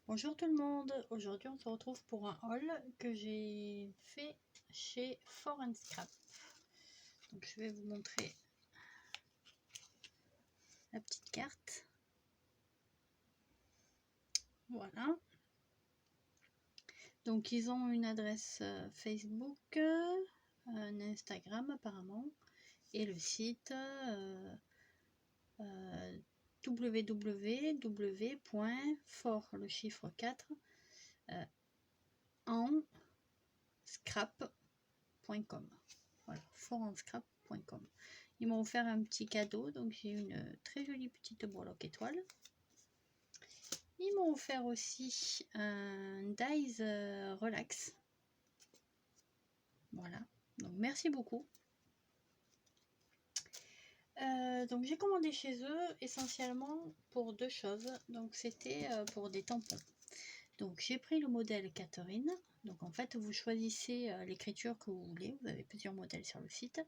Bonjour tout le monde, aujourd'hui on se retrouve pour un haul que j'ai fait chez For&Scrap. Donc je vais vous montrer la petite carte. Voilà. Donc ils ont une adresse Facebook, un Instagram apparemment, et le site www.for le chiffre 4 en scrap.com. Voilà, foranscrap.com. Ils m'ont offert un petit cadeau, donc j'ai une très jolie petite breloque étoile. Ils m'ont offert aussi un Dies Relax. Voilà, donc merci beaucoup. Donc j'ai commandé chez eux essentiellement pour deux choses. Donc c'était pour des tampons. Donc j'ai pris le modèle Catherine. Donc en fait vous choisissez l'écriture que vous voulez. Vous avez plusieurs modèles sur le site.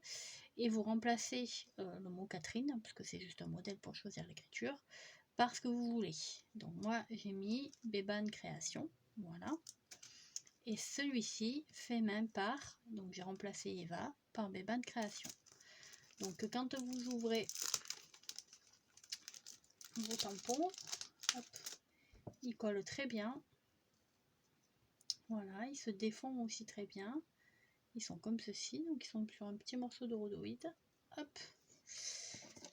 Et vous remplacez le mot Catherine, parce que c'est juste un modèle pour choisir l'écriture, par ce que vous voulez. Donc moi j'ai mis Béban Création. Voilà. Et celui-ci fait main par, donc j'ai remplacé Eva par Béban Création. Donc quand vous ouvrez vos tampons, hop, ils collent très bien. Voilà, ils se défont aussi très bien. Ils sont comme ceci, donc ils sont sur un petit morceau de rhodoïde. Hop.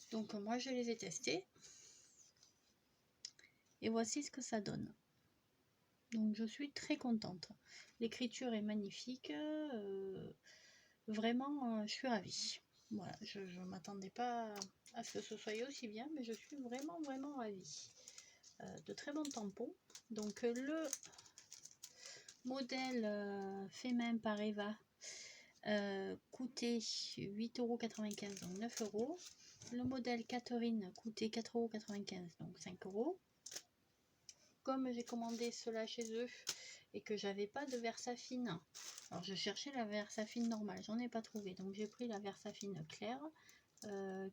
Donc moi je les ai testés. Et voici ce que ça donne. Donc je suis très contente. L'écriture est magnifique. Vraiment, je suis ravie. Voilà, je ne m'attendais pas à ce que ce soit aussi bien, mais je suis vraiment ravie. De très bons tampons. Donc le modèle fait main par Eva coûtait 8,95 €, donc 9 €. Le modèle Catherine coûtait 4,95 €, donc 5 €. Comme j'ai commandé cela chez eux et que j'avais pas de Versafine, alors je cherchais la Versafine normale, j'en ai pas trouvé, donc j'ai pris la Versafine claire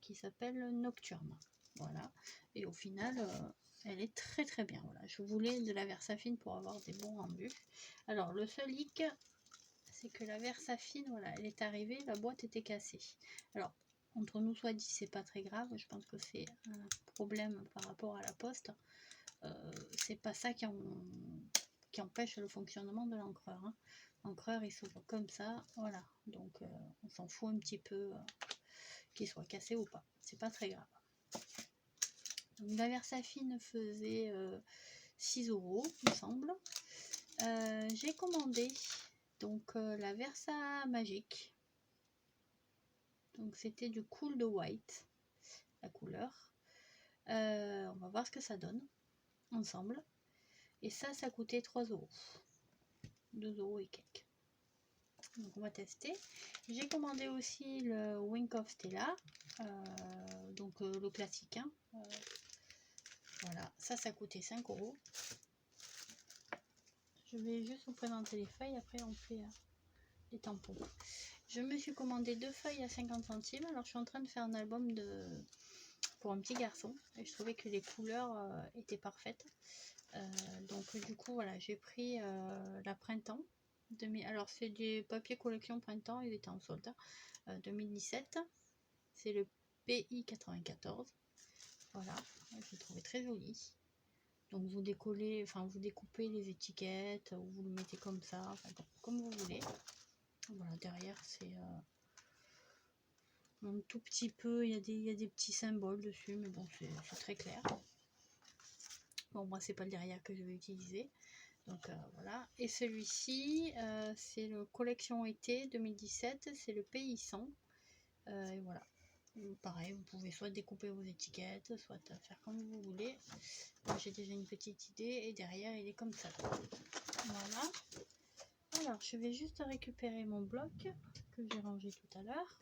qui s'appelle Nocturne. Voilà, et au final elle est très bien. Voilà, je voulais de la Versafine pour avoir des bons rendus. Alors le seul hic, c'est que la Versafine, voilà, elle est arrivée, la boîte était cassée. Alors entre nous soit dit, c'est pas très grave, je pense que c'est un problème par rapport à la poste. C'est pas ça qui empêche le fonctionnement de l'encreur. Hein. L'encreur il s'ouvre comme ça, voilà. Donc on s'en fout un petit peu qu'il soit cassé ou pas. C'est pas très grave. Donc la Versafine faisait 6 €, il me semble. J'ai commandé donc la Versa Magique. Donc c'était du Cool de White, la couleur. On va voir ce que ça donne ensemble. Et ça coûtait 3 €. 2 € et quelques. Donc on va tester. J'ai commandé aussi le Wink of Stella, donc le classique. Hein. Voilà, ça coûtait 5 €. Je vais juste vous présenter les feuilles, après on fait les tampons. Je me suis commandé 2 feuilles à 50 centimes. Alors je suis en train de faire un album pour un petit garçon et je trouvais que les couleurs étaient parfaites. Donc du coup voilà, j'ai pris la printemps. Alors c'est du papier collection printemps, il était en solde. 2017, c'est le PI 94. Voilà, je l'ai trouvé très joli. Donc vous décollez, enfin vous découpez les étiquettes, ou vous le mettez comme ça, enfin, comme vous voulez. Voilà, derrière c'est un tout petit peu, il y a des petits symboles dessus, mais bon c'est très clair. Bon moi c'est pas le derrière que je vais utiliser. Donc voilà, et celui-ci c'est le collection été 2017, c'est le pays 100. Et voilà, pareil, vous pouvez soit découper vos étiquettes, soit faire comme vous voulez. Moi j'ai déjà une petite idée et derrière il est comme ça. Voilà. Alors je vais juste récupérer mon bloc que j'ai rangé tout à l'heure.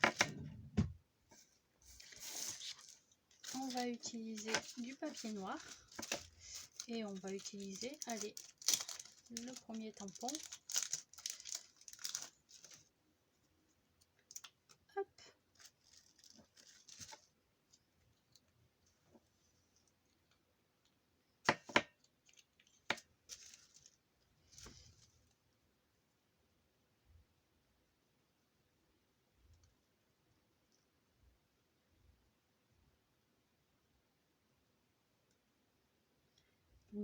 On va utiliser du papier noir et on va utiliser, allez, le premier tampon. Hop.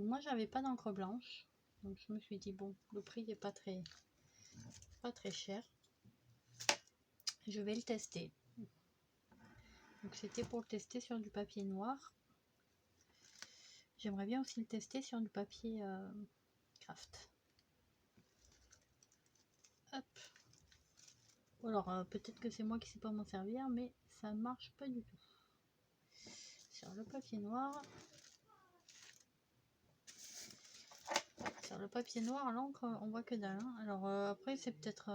Moi, j'avais pas d'encre blanche. Donc, je me suis dit, bon, le prix n'est pas très cher. Je vais le tester. Donc, c'était pour le tester sur du papier noir. J'aimerais bien aussi le tester sur du papier craft. Hop. Alors, peut-être que c'est moi qui sais pas m'en servir, mais ça marche pas du tout. Sur le papier noir. Sur le papier noir, l'encre, on voit que dalle. Hein. Alors, après, c'est peut-être...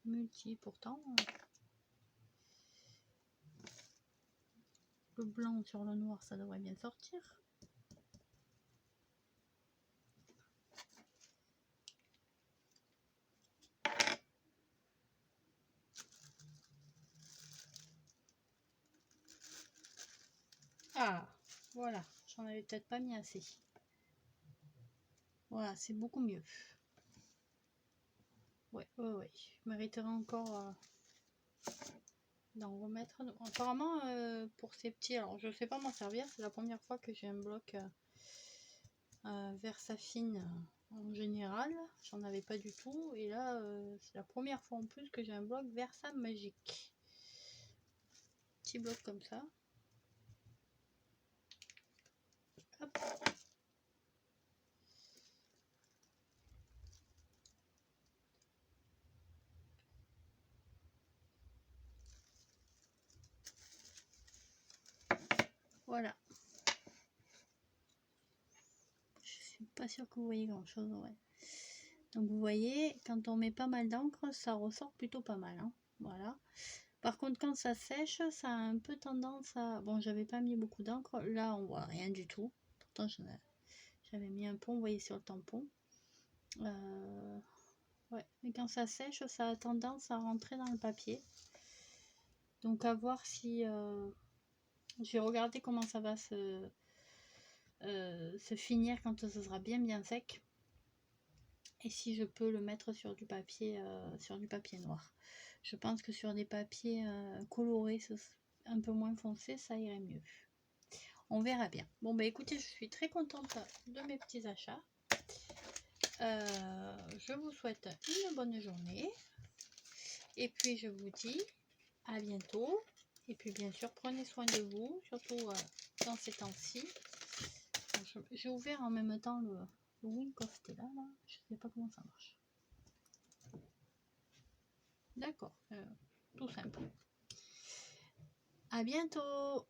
multi, pourtant. Le blanc sur le noir, ça devrait bien sortir. Ah, voilà, j'en avais peut-être pas mis assez. Voilà, c'est beaucoup mieux. Ouais. Je mériterais encore d'en remettre. Apparemment, pour ces petits, alors je sais pas m'en servir, c'est la première fois que j'ai un bloc Versafine en général. J'en avais pas du tout. Et là, c'est la première fois en plus que j'ai un bloc Versa Magique. Petit bloc comme ça. Hop. Voilà. Je suis pas sûre que vous voyez grand chose, ouais. Donc vous voyez, quand on met pas mal d'encre, ça ressort plutôt pas mal. Hein. Voilà. Par contre, quand ça sèche, ça a un peu tendance à... Bon, j'avais pas mis beaucoup d'encre. Là, on voit rien du tout. Pourtant, j'avais mis un peu, vous voyez, sur le tampon. Ouais. Mais quand ça sèche, ça a tendance à rentrer dans le papier. Donc, à voir si... Je vais regarder comment ça va se finir quand ce sera bien sec. Et si je peux le mettre sur du papier noir. Je pense que sur des papiers colorés, un peu moins foncés, ça irait mieux. On verra bien. Bon, bah écoutez, je suis très contente de mes petits achats. Je vous souhaite une bonne journée. Et puis, je vous dis à bientôt. Et puis, bien sûr, prenez soin de vous, surtout dans ces temps-ci. J'ai ouvert en même temps le Winkofte là. Je sais pas comment ça marche. D'accord, tout simple. À bientôt!